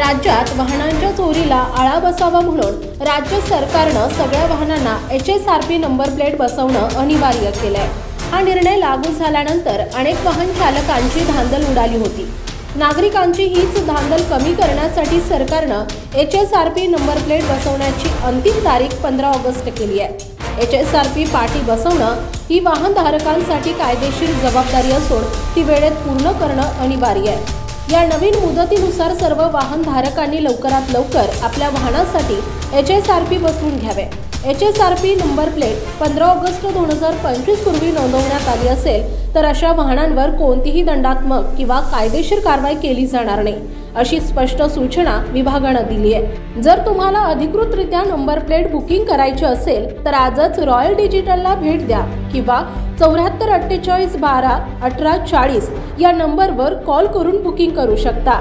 राज्यात वाहनांच्या चोरीला आळा बसावा म्हणून राज्य सरकारनं सगळ्या वाहनांना HSRP नंबर प्लेट बसवणं अनिवार्य केलंय। हा निर्णय लागू झाल्यानंतर अनेक वाहन चालकांची धांदल उडाली होती। नागरिकांची हीच धांदल कमी करण्यासाठी सरकारनं HSRP नंबर प्लेट बसवण्याची अंतिम तारीख 15 ऑगस्ट केली आहे। HSRP पाटी बसवणं ही वाहनधारकांसाठी कायदेशीर जबाबदारी असून ती वेळेत पूर्ण करणं अनिवार्य आहे। या नवीन मुदतीनुसार सर्व वाहनधारकांनी लवकरात लवकर आपल्या वाहनासाठी HSRP बसवून घ्यावे। HSRP नंबर प्लेट 15 ऑगस्ट 2025 पूर्वी नोंदवण्यात आली असेल तर अशा वाहनांवर कोणतीही दंडात्मक किंवा कायदेशीर कारवाई केली जाणार नाही, अशी स्पष्ट सूचना विभागानं दिली आहे। जर तुम्हाला अधिकृतरित्या नंबर प्लेट बुकिंग करायची असेल तर आजच रॉयल डिजिटलला भेट द्या किंवा 74 48 12 18 40 या नंबरवर कॉल करून बुकिंग करू शकता।